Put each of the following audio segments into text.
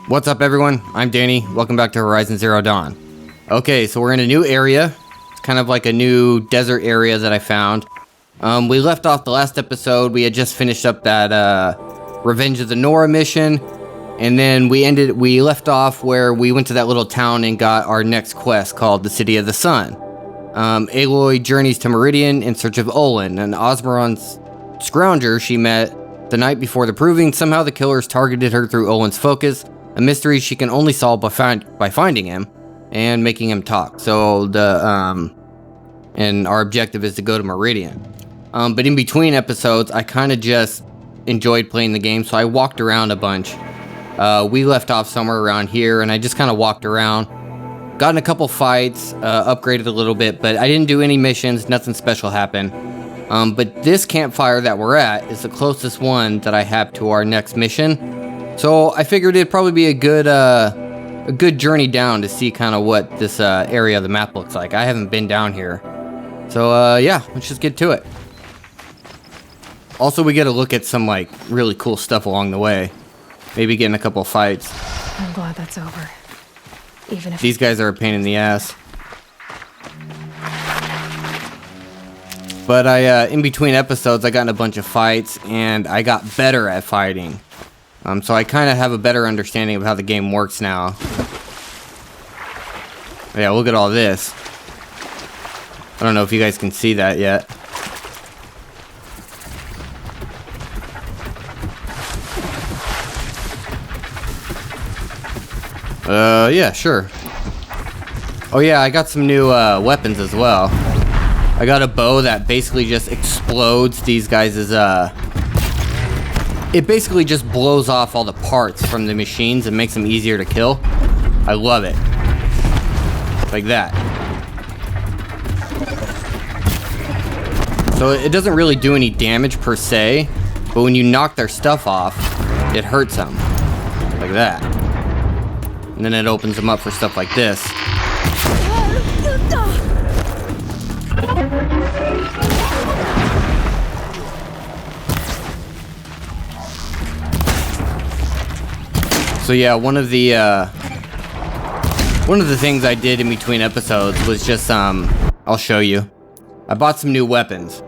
What's up everyone, I'm Danny, welcome back to Horizon Zero Dawn. Okay, so we're in a new area. It's kind of like a new desert area that I found. We left off the last episode, we had just finished up that Revenge of the Nora mission. And then we left off where we went to that little town and got our next quest called the City of the Sun. Aloy journeys to Meridian in search of Olin, an Osmeron's scrounger she met the night before the proving. Somehow the killers targeted her through Olin's focus, a mystery she can only solve by finding him and making him talk. So and our objective is to go to Meridian. But in between episodes, I kind of just enjoyed playing the game, so I walked around a bunch. We left off somewhere around here, and I just kind of walked around, got in a couple fights, upgraded a little bit, but I didn't do any missions, nothing special happened. But this campfire that we're at is the closest one that I have to our next mission. So I figured it'd probably be a good journey down to see kind of what this area of the map looks like. I haven't been down here. So yeah, let's just get to it. Also, we get a look at some like really cool stuff along the way. Maybe get in a couple fights. I'm glad that's over. Even if these guys are a pain in the ass. But in between episodes, I got in a bunch of fights and I got better at fighting. So I kind of have a better understanding of how the game works now. Yeah, look at all this. I don't know if you guys can see that yet. Yeah, sure. Oh yeah, I got some new weapons as well. I got a bow that basically just explodes these guys' it basically just blows off all the parts from the machines and makes them easier to kill. I love it. Like that. So it doesn't really do any damage per se, but when you knock their stuff off, it hurts them. Like that. And then it opens them up for stuff like this. So yeah, one of the things I did in between episodes was just I'll show you. I bought some new weapons.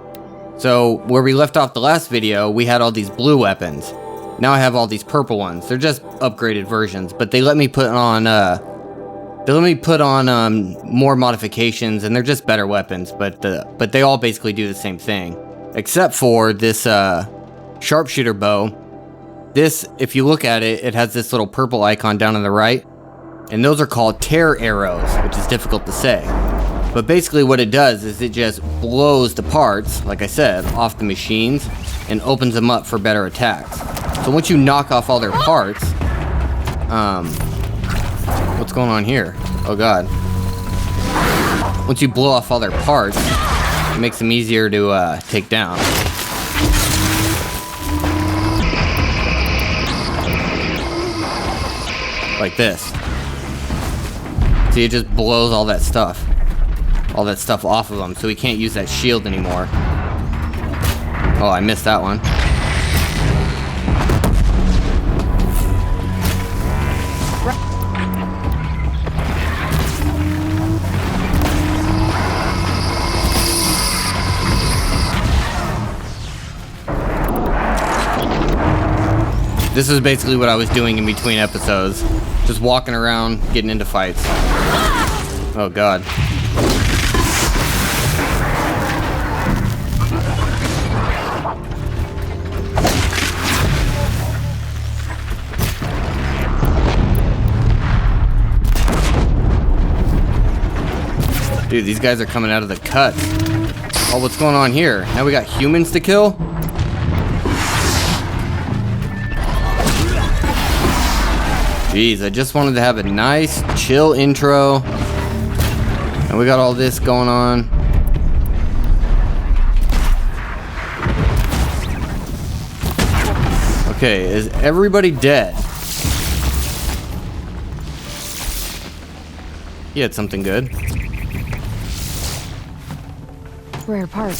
So where we left off the last video, we had all these blue weapons. Now I have all these purple ones. They're just upgraded versions, but they let me put on more modifications, and they're just better weapons. But they all basically do the same thing, except for this sharpshooter bow. This, if you look at it, it has this little purple icon down on the right, and those are called tear arrows, which is difficult to say. But basically what it does is it just blows the parts, like I said, off the machines and opens them up for better attacks. So once you knock off all their parts, what's going on here? Oh god. Once you blow off all their parts, it makes them easier to take down. Like this. See, it just blows all that stuff off of him, so he can't use that shield anymore. Oh, I missed that one. This is basically what I was doing in between episodes. Just walking around, getting into fights. Oh god. Dude, these guys are coming out of the cut. Oh, what's going on here? Now we got humans to kill? Jeez, I just wanted to have a nice, chill intro. And we got all this going on. Okay, is everybody dead? He had something good. Rare part.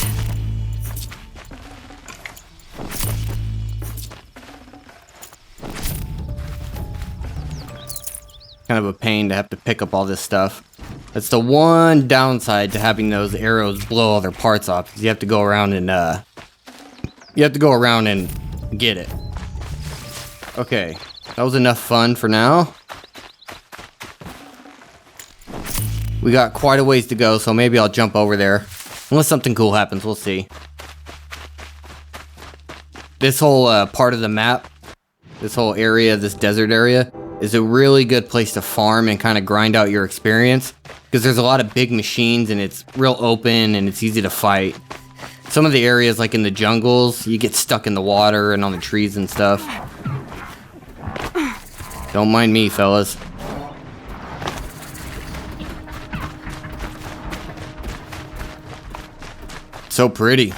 kind of a pain to have to pick up all this stuff. That's the one downside to having those arrows blow all their parts off. Is you have to go around and get it. Okay, that was enough fun for now. We got quite a ways to go, so maybe I'll jump over there. Unless something cool happens, we'll see. This whole part of the map, this whole area, this desert area, is a really good place to farm and kind of grind out your experience. Because there's a lot of big machines and it's real open and it's easy to fight. Some of the areas, like in the jungles, you get stuck in the water and on the trees and stuff. Don't mind me, fellas. So pretty.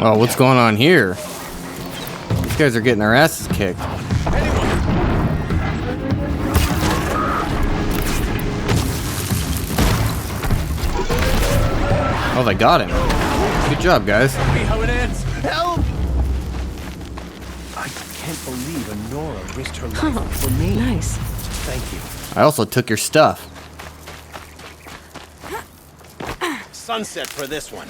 Oh, what's going on here? These guys are getting their asses kicked. Oh, they got him. Good job, guys. How it ends. Help! I can't believe Honora risked her life for me. Nice. Thank you. I also took your stuff. Sunset for this one.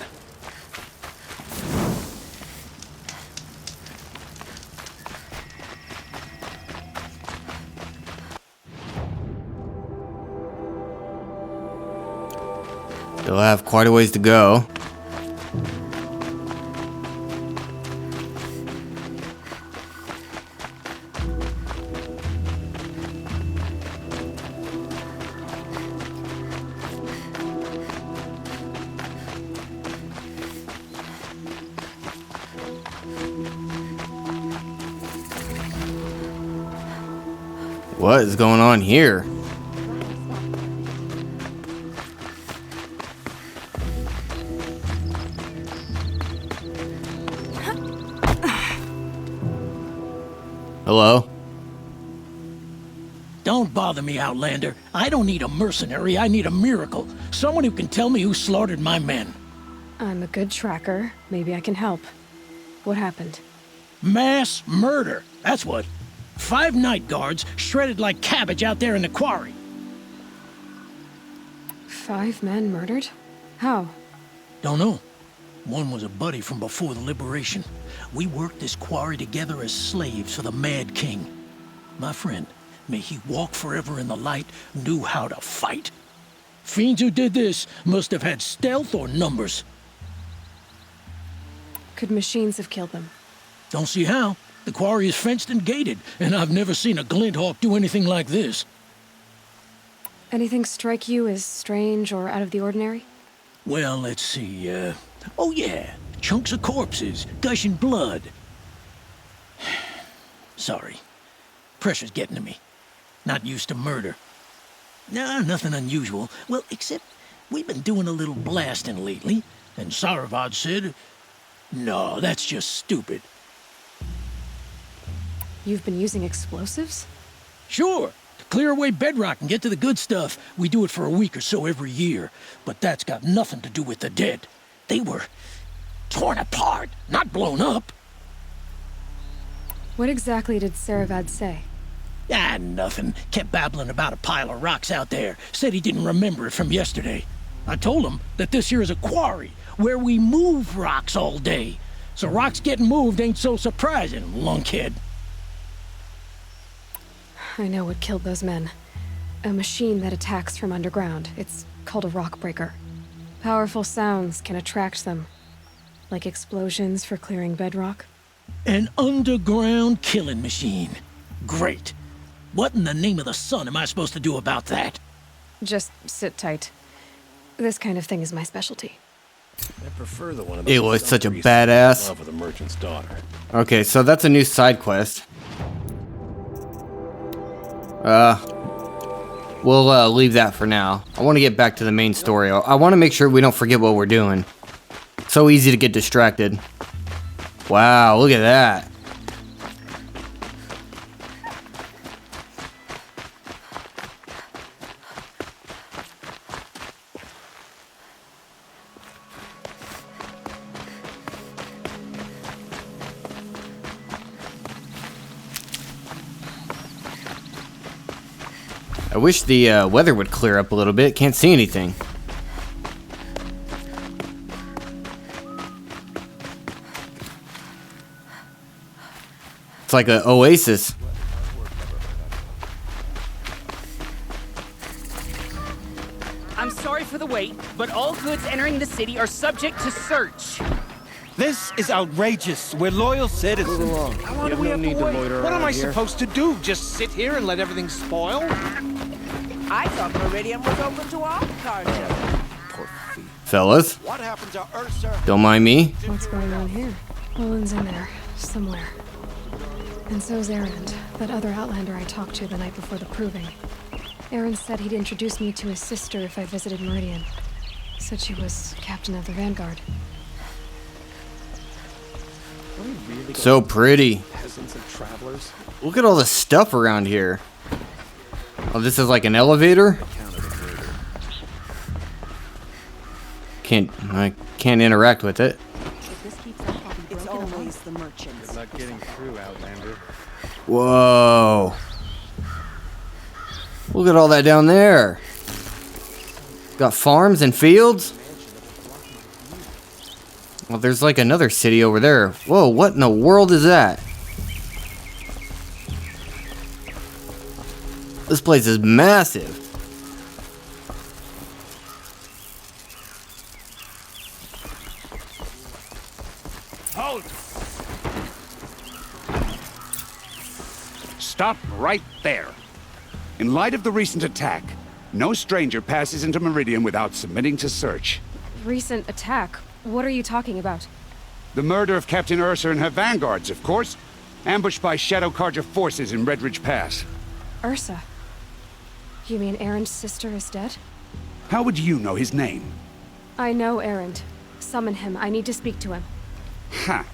They'll have quite a ways to go. What is going on here? Hello? Don't bother me, Outlander. I don't need a mercenary, I need a miracle. Someone who can tell me who slaughtered my men. I'm a good tracker. Maybe I can help. What happened? Mass murder, that's what. 5 night guards shredded like cabbage out there in the quarry. 5 men murdered? How? Don't know. One was a buddy from before the liberation. We worked this quarry together as slaves for the Mad King. My friend, may he walk forever in the light, knew how to fight. Fiends who did this must have had stealth or numbers. Could machines have killed them? Don't see how. The quarry is fenced and gated, and I've never seen a Glinthawk do anything like this. Anything strike you as strange or out of the ordinary? Well, let's see, oh yeah, chunks of corpses, gushing blood. Sorry. Pressure's getting to me. Not used to murder. Nah, nothing unusual. Well, except we've been doing a little blasting lately, and Saravad said, no, that's just stupid. You've been using explosives? Sure, to clear away bedrock and get to the good stuff, we do it for a week or so every year. But that's got nothing to do with the dead. They were torn apart, not blown up. What exactly did Saravad say? Ah, nothing. Kept babbling about a pile of rocks out there. Said he didn't remember it from yesterday. I told him that this here is a quarry, where we move rocks all day. So rocks getting moved ain't so surprising, lunkhead. I know what killed those men. A machine that attacks from underground. It's called a rock breaker. Powerful sounds can attract them. Like explosions for clearing bedrock. An underground killing machine. Great. What in the name of the sun am I supposed to do about that? Just sit tight. This kind of thing is my specialty. I prefer the one of It those was such a priests badass. in love with the merchant's daughter. Okay, so that's a new side quest. We'll leave that for now. I want to get back to the main story. I want to make sure we don't forget what we're doing. So easy to get distracted. Wow, look at that. I wish the weather would clear up a little bit. Can't see anything. It's like an oasis. I'm sorry for the wait, but all goods entering the city are subject to search. This is outrageous. We're loyal citizens. How long do we have to wait? What am I supposed to do? Just sit here and let everything spoil? I thought Meridian was open to all cargo. Fellas, What happened to Ursa? don't mind me. What's going on here? Olin's in there, somewhere. And so's Erend, that other Outlander I talked to the night before the proving. Erend said he'd introduce me to his sister if I visited Meridian. Said she was captain of the Vanguard. So pretty. Peasants and travelers. Look at all the stuff around here. Oh, this is like an elevator? I can't interact with it. It's always the merchants. Not getting through, Outlander. Whoa. Look at all that down there. Got farms and fields. Well, there's like another city over there. Whoa, what in the world is that? This place is massive. Halt! Stop right there. In light of the recent attack, no stranger passes into Meridian without submitting to search. Recent attack? What are you talking about? The murder of Captain Ursa and her vanguards, of course. Ambushed by Shadow Carja forces in Red Ridge Pass. Ursa? You mean Erend's sister is dead? How would you know his name? I know Erend. Summon him. I need to speak to him. Ha!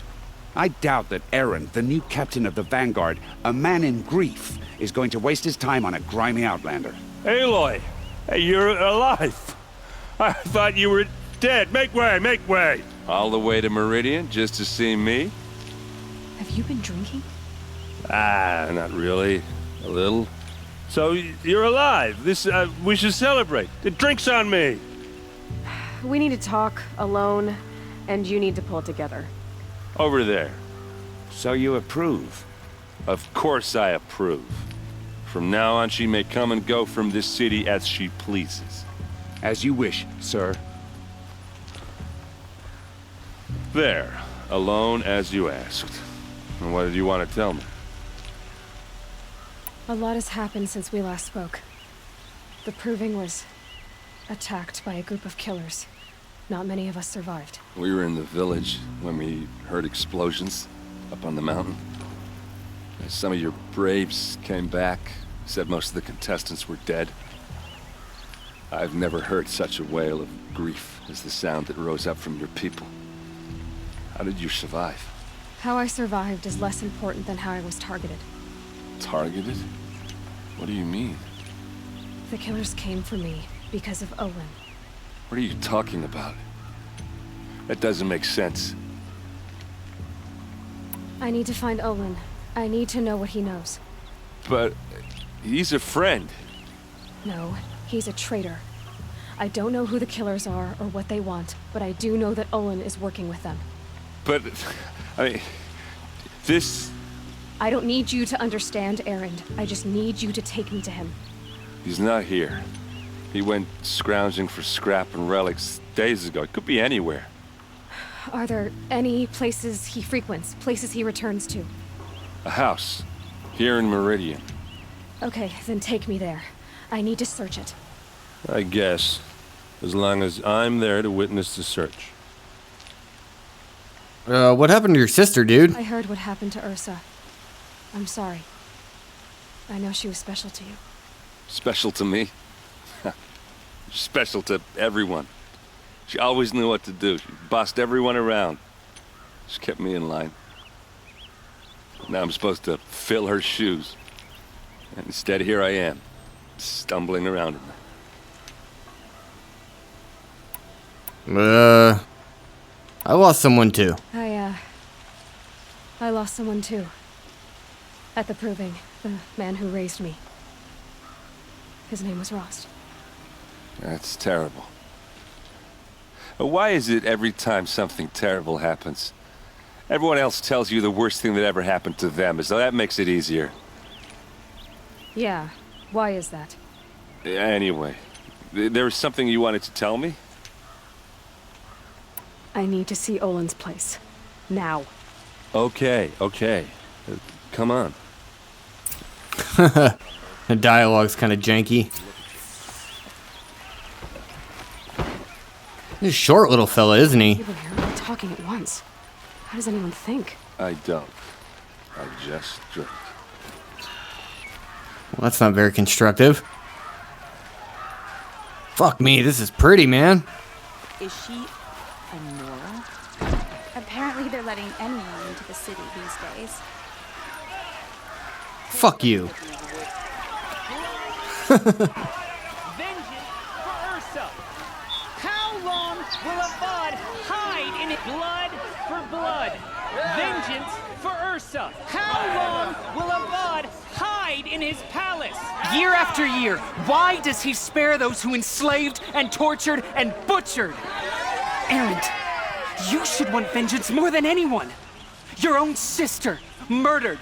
I doubt that Erend, the new captain of the Vanguard, a man in grief, is going to waste his time on a grimy outlander. Aloy, hey, you're alive. I thought you were dead. Make way, make way. All the way to Meridian just to see me? Have you been drinking? Not really. A little. So you're alive. We should celebrate. The drink's on me. We need to talk alone, and you need to pull it together. Over there. So you approve? Of course I approve. From now on, she may come and go from this city as she pleases. As you wish, sir. There. Alone as you asked. And what did you want to tell me? A lot has happened since we last spoke. The Proving was attacked by a group of killers. Not many of us survived. We were in the village when we heard explosions up on the mountain. And some of your braves came back, said most of the contestants were dead. I've never heard such a wail of grief as the sound that rose up from your people. How did you survive? How I survived is less important than how I was targeted. Targeted? What do you mean? The killers came for me because of Olin. What are you talking about? That doesn't make sense. I need to find Olin. I need to know what he knows. But he's a friend. No, he's a traitor. I don't know who the killers are or what they want, but I do know that Olin is working with them. But, I mean, this... I don't need you to understand, Erend. I just need you to take me to him. He's not here. He went scrounging for scrap and relics days ago. It could be anywhere. Are there any places he frequents, places he returns to? A house. Here in Meridian. Okay, then take me there. I need to search it. I guess. As long as I'm there to witness the search. What happened to your sister, dude? I heard what happened to Ursa. I'm sorry. I know she was special to you. Special to me? Special to everyone. She always knew what to do. She bossed everyone around. She kept me in line. Now I'm supposed to fill her shoes. And instead, here I am, stumbling around in them. I lost someone too. I lost someone too. At the proving, the man who raised me. His name was Rost. That's terrible. But why is it every time something terrible happens, everyone else tells you the worst thing that ever happened to them, as though that makes it easier? Yeah, why is that? Anyway, there was something you wanted to tell me? I need to see Olin's place. Now. Okay. Come on. The dialogue's kind of janky. He's a short little fella, isn't he? People here are all talking at once. How does anyone think? I don't. I just drink. Well, that's not very constructive. Fuck me, this is pretty, man. Is she a Nora? Apparently they're letting anyone into the city these days. Fuck you. Vengeance for Ursa! How long will a bud hide in it? Blood for blood. Vengeance for Ursa! How long will a bud hide in his palace? Year after year, why does he spare those who enslaved and tortured and butchered? Erend, you should want vengeance more than anyone. Your own sister, murdered,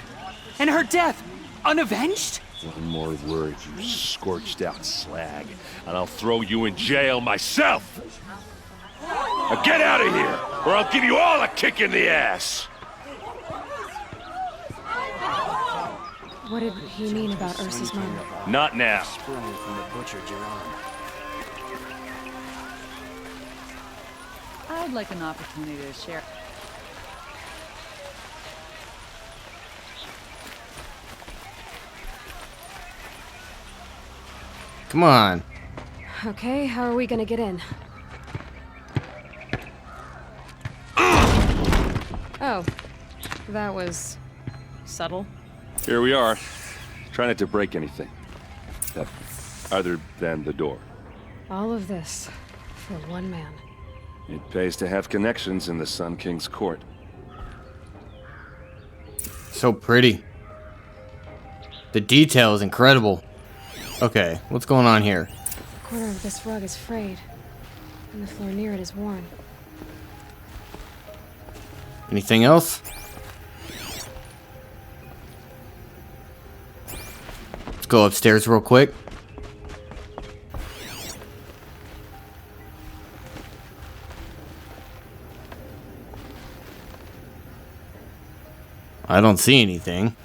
and her death, unavenged? One more word, you scorched out slag, and I'll throw you in jail myself! Now get out of here, or I'll give you all a kick in the ass! What did he mean about Ursa's murder? Not now. Sprung from the butcher Geron. I'd like an opportunity to share. Come on. Okay, how are we gonna get in? Oh, that was subtle. Here we are. Try not to break anything. Other than the door. All of this for one man. It pays to have connections in the Sun King's court. So pretty. The detail is incredible. Okay, what's going on here? The corner of this rug is frayed, and the floor near it is worn. Anything else? Let's go upstairs real quick. I don't see anything.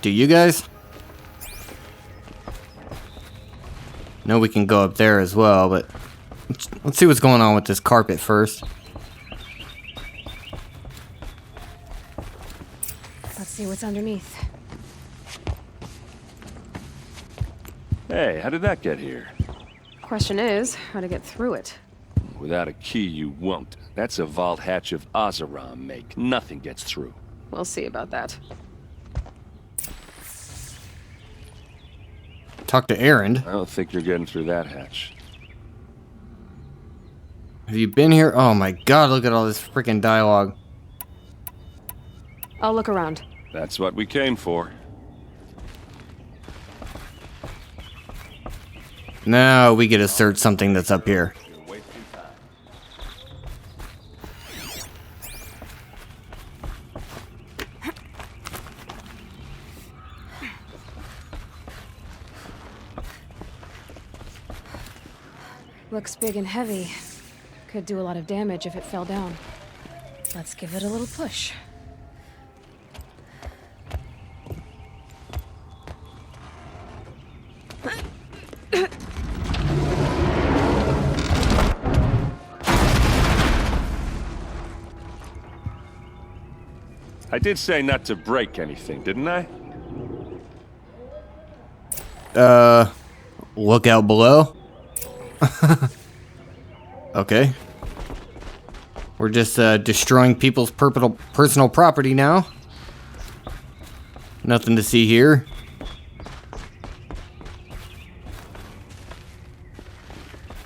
Do you guys? No, we can go up there as well, but let's see what's going on with this carpet first. Let's see what's underneath. Hey, how did that get here? Question is, how to get through it. Without a key, you won't. That's a vault hatch of Oseram make. Nothing gets through. We'll see about that. Talk to Erend. I don't think you're getting through that hatch. Have you been here? Oh my god, look at all this freaking dialogue. I'll look around. That's what we came for. Now we get to search something that's up here. Looks big and heavy. Could do a lot of damage if it fell down. Let's give it a little push. I did say not to break anything, didn't I? look out below. Okay. We're just destroying people's personal property now. Nothing to see here.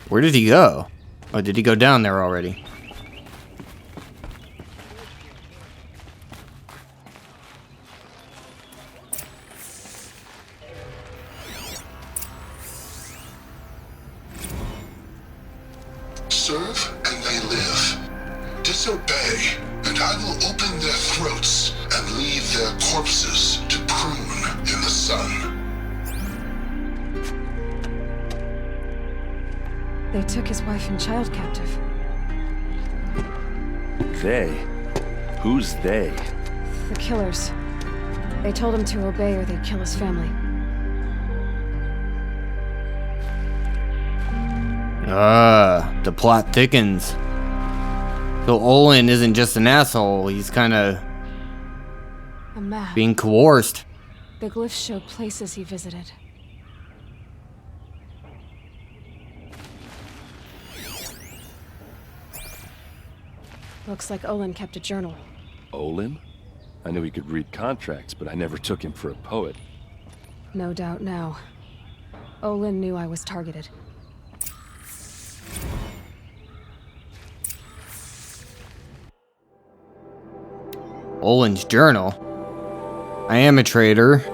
Where did he go? Oh, did he go down there already? Serve and they live. Disobey, and I will open their throats and leave their corpses to prune in the sun. They took his wife and child captive. They? Who's they? The killers. They told him to obey or they'd kill his family. The plot thickens. So Olin isn't just an asshole, he's kinda A map. being coerced. The glyphs show places he visited. Looks like Olin kept a journal. Olin? I knew he could read contracts, but I never took him for a poet. No doubt now. Olin knew I was targeted. Olin's journal. I am a traitor.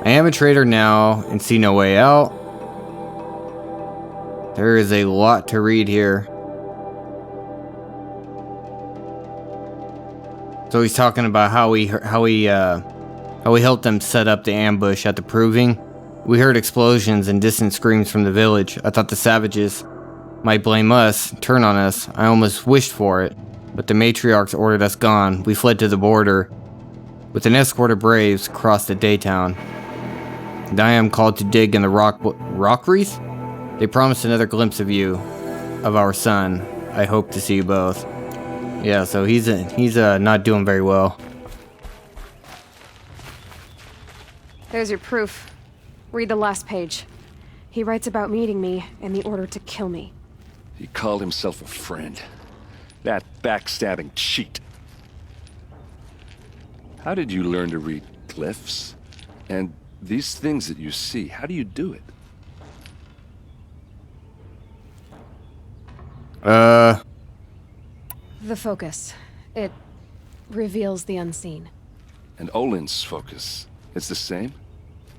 I am a traitor now and see no way out. There is a lot to read here. So he's talking about how he helped them set up the ambush at the proving. We heard explosions and distant screams from the village. I thought the savages might blame us, turn on us. I almost wished for it, but the matriarchs ordered us gone. We fled to the border. With an escort of braves, crossed the Daytown. And I am called to dig in the rock wreath? They promised another glimpse of you, of our son. I hope to see you both. Yeah, so he's not doing very well. There's your proof. Read the last page. He writes about meeting me and the order to kill me. He called himself a friend. That backstabbing cheat. How did you learn to read glyphs? And these things that you see, how do you do it? The focus. It reveals the unseen. And Olin's focus, it's the same?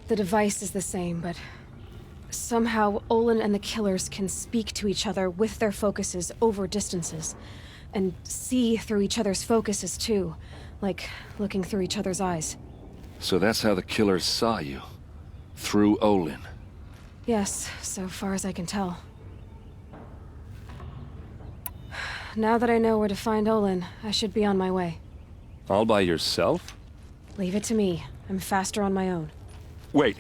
The device is the same, but somehow Olin and the killers can speak to each other with their focuses over distances. And see through each other's focuses too, like looking through each other's eyes. So that's how the killers saw you? Through Olin? Yes, so far as I can tell. Now that I know where to find Olin, I should be on my way. All by yourself? Leave it to me. I'm faster on my own. Wait.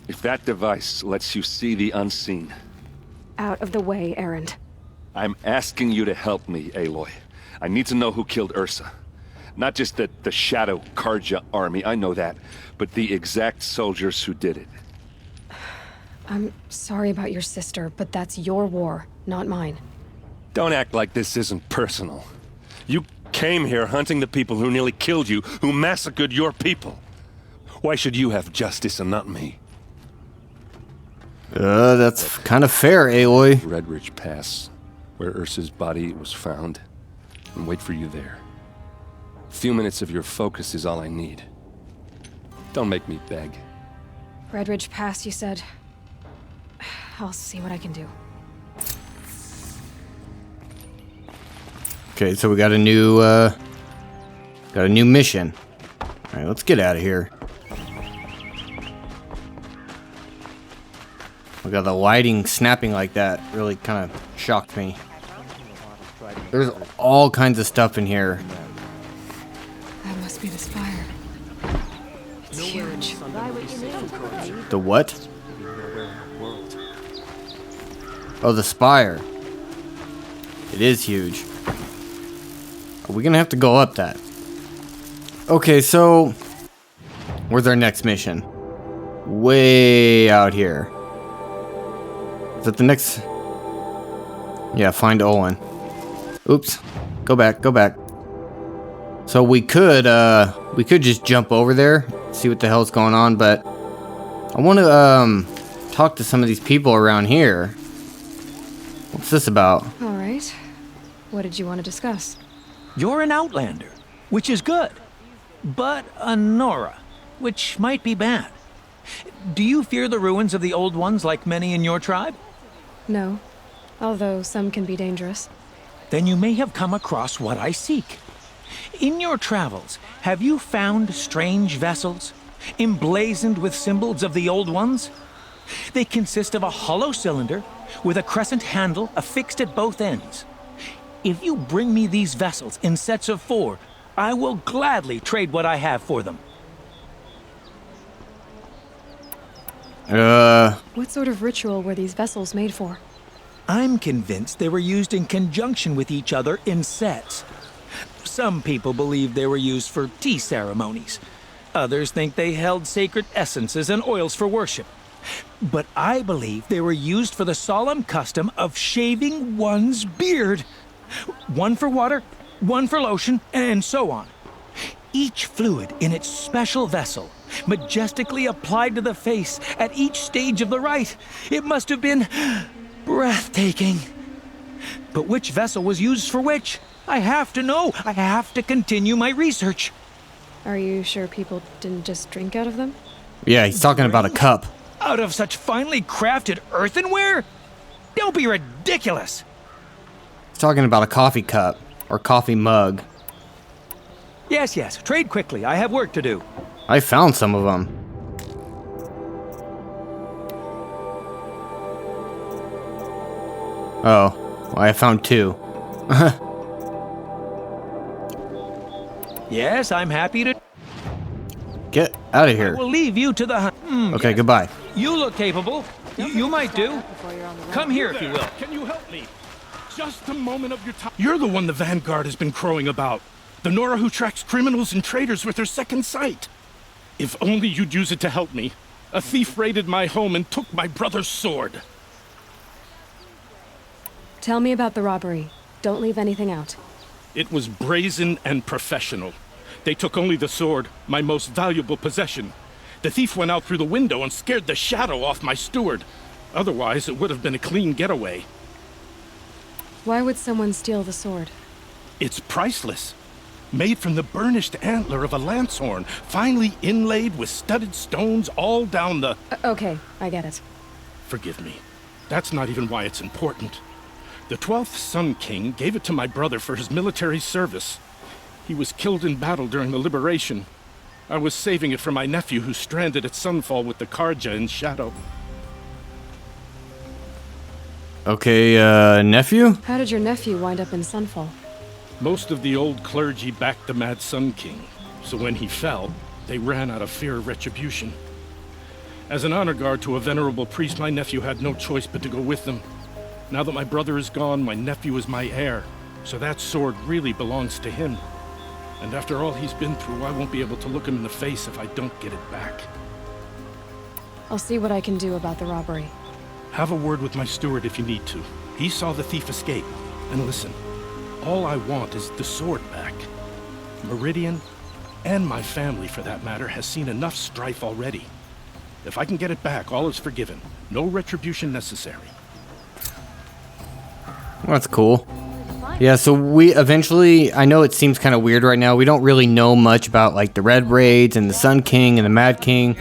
If that device lets you see the unseen... Out of the way, Erend. I'm asking you to help me, Aloy. I need to know who killed Ursa. Not just the Shadow Karja army, I know that, but the exact soldiers who did it. I'm sorry about your sister, but that's your war, not mine. Don't act like this isn't personal. You came here hunting the people who nearly killed you, who massacred your people. Why should you have justice and not me? That's kind of fair, Aloy. Red Ridge Pass, where Ursa's body was found, and wait for you there. A few minutes of your focus is all I need. Don't make me beg. Red Ridge Pass, you said? I'll see what I can do. Okay, so we got a new mission. All right, let's get out of here. We got the lighting snapping like that. Really kind of shocked me. There's all kinds of stuff in here. That must be the spire. It's huge. The what? Oh, the spire. It is huge. Are we gonna have to go up that? Okay, so where's our next mission? way out here. Is that the next? Yeah, find Olin. Oops. Go back, go back. So we could just jump over there, see what the hell's going on, but I want to talk to some of these people around here. What's this about? All right. What did you want to discuss? You're an outlander, which is good. But a Nora, which might be bad. Do you fear the ruins of the old ones like many in your tribe? No, although some can be dangerous. Then you may have come across what I seek. In your travels, have you found strange vessels, emblazoned with symbols of the old ones? They consist of a hollow cylinder with a crescent handle affixed at both ends. If you bring me these vessels in sets of 4, I will gladly trade what I have for them. What sort of ritual were these vessels made for? I'm convinced they were used in conjunction with each other in sets. Some people believe they were used for tea ceremonies. Others think they held sacred essences and oils for worship. But I believe they were used for the solemn custom of shaving one's beard. One for water, one for lotion, and so on. Each fluid in its special vessel, majestically applied to the face at each stage of the rite. It must have been breathtaking. But which vessel was used for which? I have to know. I have to continue my research. Are you sure people didn't just drink out of them? Yeah, he's talking about a cup. Out of such finely crafted earthenware? Don't be ridiculous. He's talking about a coffee cup or coffee mug. Yes, yes. Trade quickly. I have work to do. I found some of them. Oh, well, I found 2. Yes, I'm happy to... Get out of here. We'll leave you to the hunt. Okay, yes. Goodbye. You look capable. You might do. Come here if you will. Can you help me? Just a moment of your time. You're the one the Vanguard has been crowing about. The Nora who tracks criminals and traitors with her second sight. If only you'd use it to help me. A thief raided my home and took my brother's sword. Tell me about the robbery. Don't leave anything out. It was brazen and professional. They took only the sword, my most valuable possession. The thief went out through the window and scared the shadow off my steward. Otherwise, it would have been a clean getaway. Why would someone steal the sword? It's priceless. Made from the burnished antler of a lancehorn, finely inlaid with studded stones all down the... Okay, I get it. Forgive me. That's not even why it's important. The 12th Sun King gave it to my brother for his military service. He was killed in battle during the liberation. I was saving it for my nephew who's stranded at Sunfall with the Karja in Shadow. Okay, nephew? How did your nephew wind up in Sunfall? Most of the old clergy backed the Mad Sun King, so when he fell, they ran out of fear of retribution. As an honor guard to a venerable priest, my nephew had no choice but to go with them. Now that my brother is gone, my nephew is my heir, so that sword really belongs to him. And after all he's been through, I won't be able to look him in the face if I don't get it back. I'll see what I can do about the robbery. Have a word with my steward if you need to. He saw the thief escape. And listen, all I want is the sword back. Meridian, and my family for that matter, has seen enough strife already. If I can get it back, all is forgiven. No retribution necessary. Well, that's cool. Yeah, so we eventually, I know it seems kind of weird right now, we don't really know much about like the Red Raids and the Sun King and the Mad King.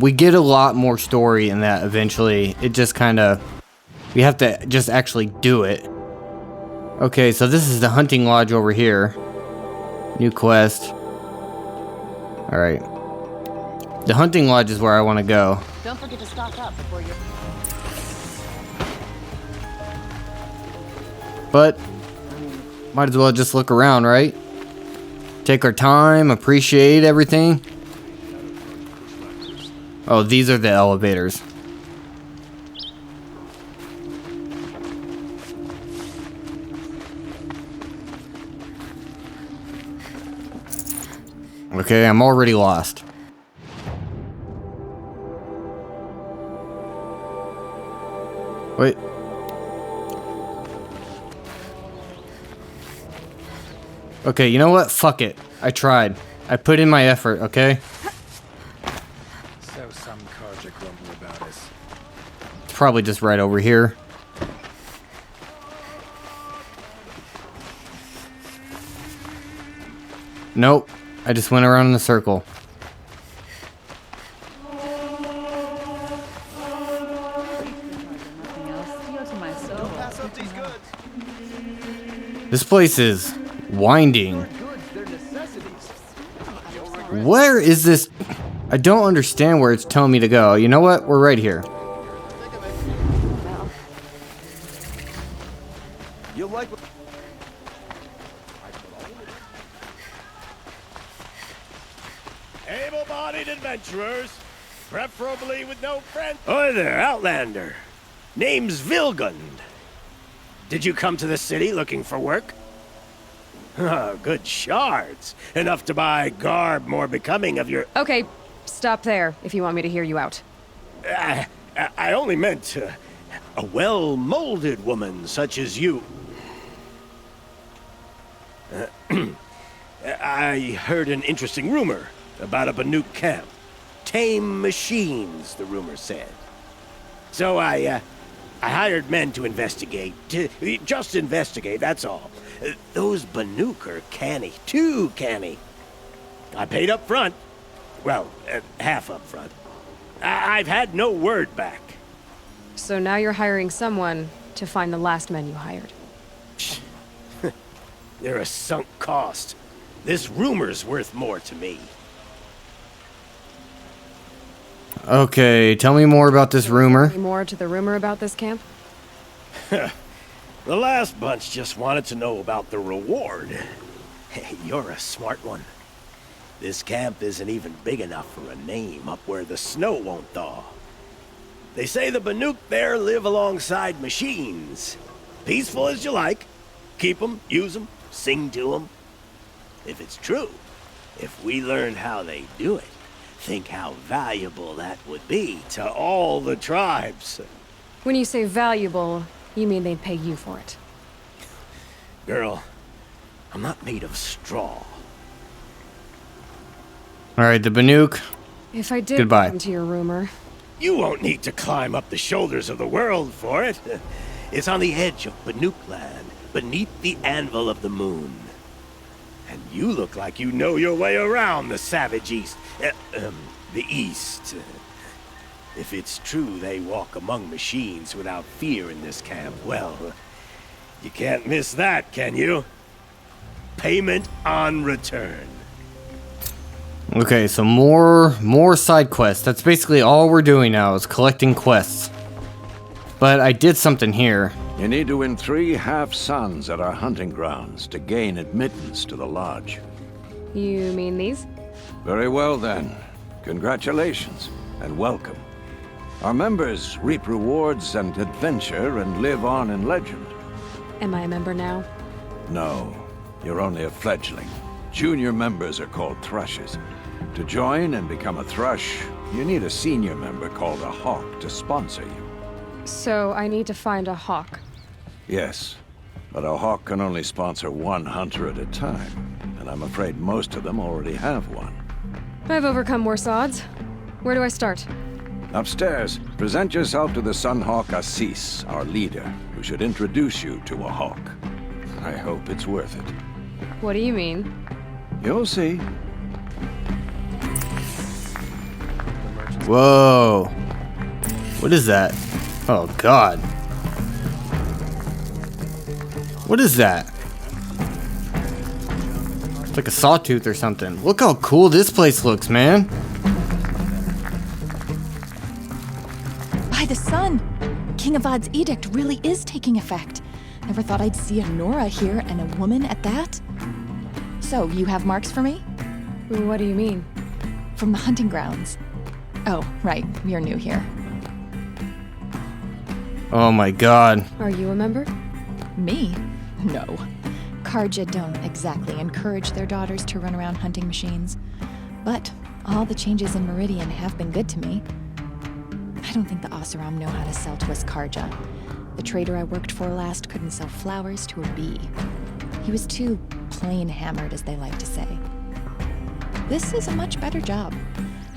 We get a lot more story in that eventually. It just kind of, we have to just actually do it. Okay, so this is the hunting lodge over here. New quest. Alright. The hunting lodge is where I want to go. Don't forget to stock up before you... But might as well just look around, right? Take our time, appreciate everything. Oh, these are the elevators. Okay, I'm already lost. Wait. Okay, you know what? Fuck it. I tried. I put in my effort, okay? So some Carja grumble about us. It's probably just right over here. Nope. I just went around in a circle. This place is winding. Where is this? I don't understand where it's telling me to go. You know what? We're right here. You like Able-bodied adventurers, preferably with no friends. Hi there, Outlander. Name's Vilgund. Did you come to the city looking for work? Good shards. Enough to buy garb more becoming of your... Okay, stop there if you want me to hear you out. I only meant a well-molded woman such as you. I heard an interesting rumor about a Banuk camp. Tame machines, the rumor said. So I hired men to investigate. Just investigate, that's all. Those Banuk are canny. Too canny. I paid up front. Well, half up front. I've had no word back. So now you're hiring someone to find the last men you hired. They're a sunk cost. This rumor's worth more to me. Okay, tell me more about this rumor. Any more to the rumor about this camp? The last bunch just wanted to know about the reward. Hey, you're a smart one. This camp isn't even big enough for a name up where the snow won't thaw. They say the Banuk there live alongside machines. Peaceful as you like. Keep them, use them, sing to them. If it's true, if we learned how they do it, think how valuable that would be to all the tribes. When you say valuable, you mean they'd pay you for it. Girl, I'm not made of straw. Alright, the Banuk. If I did Goodbye. listen to your rumor. You won't need to climb up the shoulders of the world for it. It's on the edge of Banuk land, beneath the anvil of the moon. And you look like you know your way around the savage east. The east. If it's true they walk among machines without fear in this camp, well, you can't miss that, can you? Payment on return. Okay, so more side quests. That's basically all we're doing now is collecting quests. But I did something here. You need to win 3 half-suns at our hunting grounds to gain admittance to the lodge. You mean these? Very well then. Congratulations and welcome. Our members reap rewards and adventure and live on in legend. Am I a member now? No, you're only a fledgling. Junior members are called thrushes. To join and become a thrush, you need a senior member called a hawk to sponsor you. So I need to find a hawk. Yes, but a hawk can only sponsor 1 hunter at a time, and I'm afraid most of them already have one. I've overcome worse odds. Where do I start? Upstairs, present yourself to the Sunhawk Assis, our leader, who should introduce you to a hawk. I hope it's worth it. What do you mean? You'll see. Whoa. What is that? Oh, God. What is that? It's like a sawtooth or something. Look how cool this place looks, man. By the sun! King Avad's edict really is taking effect. Never thought I'd see a Nora here, and a woman at that. So, you have marks for me? What do you mean? From the hunting grounds. Oh, right, you're new here. Oh my God. Are you a member? Me? No. Carja don't exactly encourage their daughters to run around hunting machines. But all the changes in Meridian have been good to me. I don't think the Oseram know how to sell to us Carja. The trader I worked for last couldn't sell flowers to a bee. He was too plain hammered, as they like to say. This is a much better job.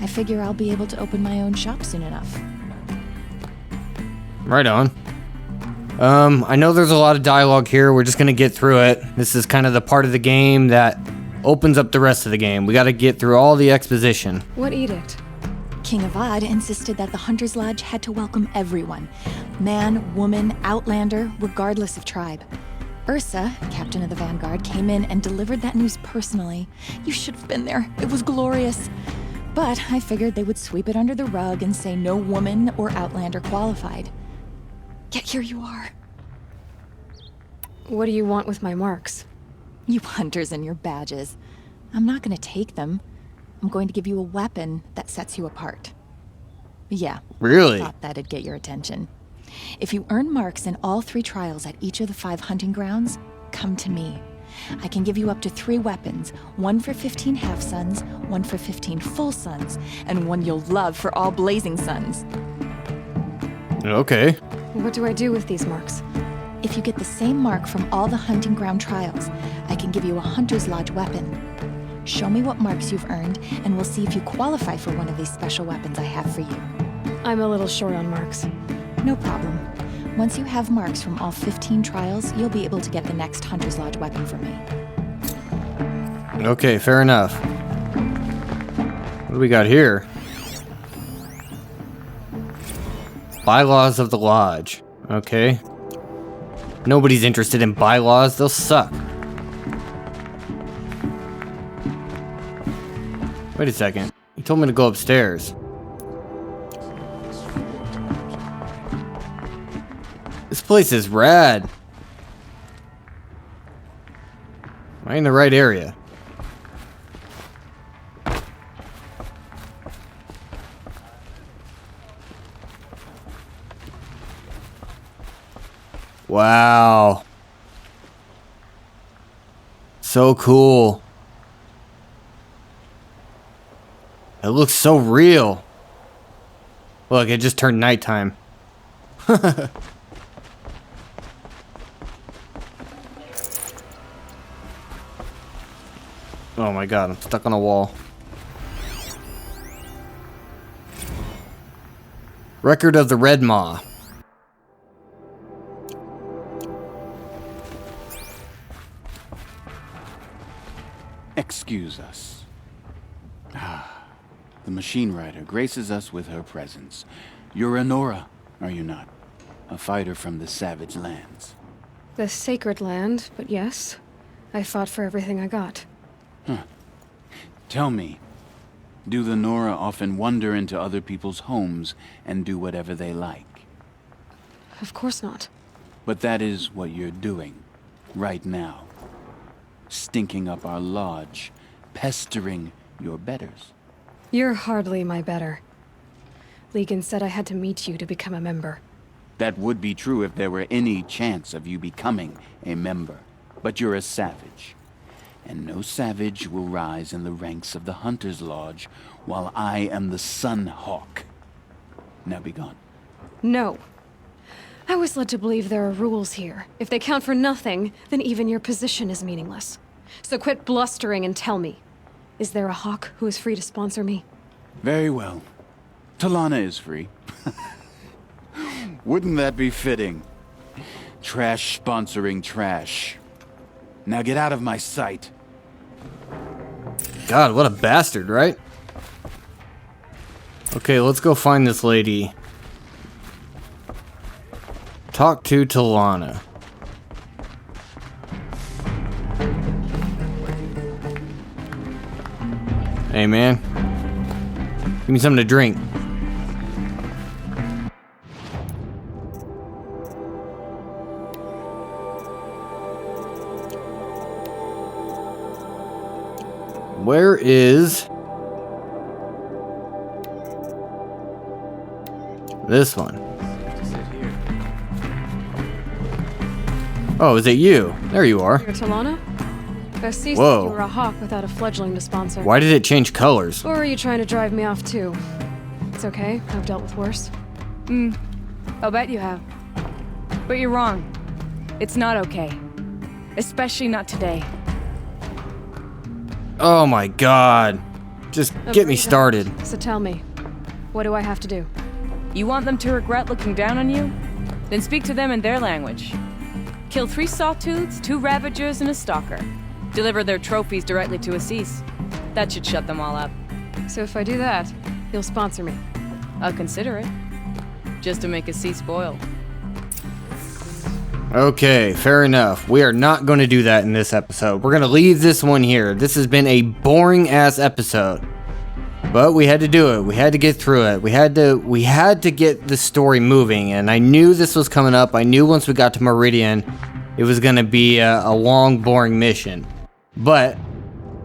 I figure I'll be able to open my own shop soon enough. Right on. I know there's a lot of dialogue here. We're just gonna get through it. This is kind of the part of the game that opens up the rest of the game. We gotta get through all the exposition. What edict? King Avad insisted that the Hunter's Lodge had to welcome everyone. Man, woman, outlander, regardless of tribe. Ursa, captain of the Vanguard, came in and delivered that news personally. You should have been there. It was glorious. But I figured they would sweep it under the rug and say no woman or outlander qualified. Yet here you are. What do you want with my marks? You hunters and your badges. I'm not going to take them. I'm going to give you a weapon that sets you apart. Yeah. Really? I thought that'd get your attention. If you earn marks in all 3 trials at each of the 5 hunting grounds, come to me. I can give you up to 3 weapons, one for 15 half-suns, one for 15 full suns, and one you'll love for all blazing suns. Okay. What do I do with these marks? If you get the same mark from all the hunting ground trials, I can give you a Hunter's Lodge weapon. Show me what marks you've earned, and we'll see if you qualify for one of these special weapons I have for you. I'm a little short on marks. No problem. Once you have marks from all 15 trials, you'll be able to get the next Hunter's Lodge weapon from me. Okay, fair enough. What do we got here? Bylaws of the Lodge. Okay. Nobody's interested in bylaws. They'll suck. Wait a second. You told me to go upstairs. This place is rad. Am I in the right area? Wow. So cool. It looks so real. Look, it just turned nighttime. Oh my god, I'm stuck on a wall. Record of the Red Maw. Excuse us. The machine rider graces us with her presence. You're Anora, are you not? A fighter from the savage lands. The sacred land, but yes. I fought for everything I got. Huh. Tell me, do the Nora often wander into other people's homes and do whatever they like? Of course not. But that is what you're doing, right now. Stinking up our lodge, pestering your betters. You're hardly my better. Legan said I had to meet you to become a member. That would be true if there were any chance of you becoming a member. But you're a savage. And no savage will rise in the ranks of the Hunter's Lodge while I am the Sun Hawk. Now be gone. No. I was led to believe there are rules here. If they count for nothing, then even your position is meaningless. So quit blustering and tell me. Is there a hawk who is free to sponsor me? Very well. Talana is free. Wouldn't that be fitting? Trash sponsoring trash. Now get out of my sight. God, what a bastard, right? Okay, let's go find this lady. Talk to Talana. Hey, man. Give me something to drink. Where is this one? Oh, is it you? There you are. You're Talana? Basti said Whoa. you were a hawk without a fledgling to sponsor. Why did it change colors? Or are you trying to drive me off too? It's okay, I've dealt with worse. I'll bet you have. But you're wrong. It's not okay. Especially not today. Oh my god. Just get me started. So tell me, what do I have to do? You want them to regret looking down on you? Then speak to them in their language. Kill 3 sawtooths, 2 ravagers, and a stalker. Deliver their trophies directly to Assis. That should shut them all up. So if I do that, you'll sponsor me? I'll consider it. Just to make Assis spoil. Okay, fair enough. We are not going to do that in this episode. We're going to leave this one here. This has been a boring-ass episode. But we had to do it. We had to get through it. We had to get the story moving, and I knew this was coming up. I knew once we got to Meridian, it was going to be a long, boring mission. But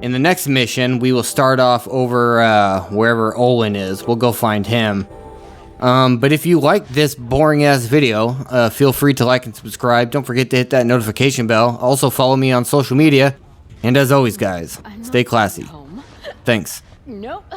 in the next mission, we will start off over wherever Olin is. We'll go find him. But if you like this boring-ass video, feel free to like and subscribe. Don't forget to hit that notification bell. Also, follow me on social media. And as always, guys, stay classy. Thanks. Nope.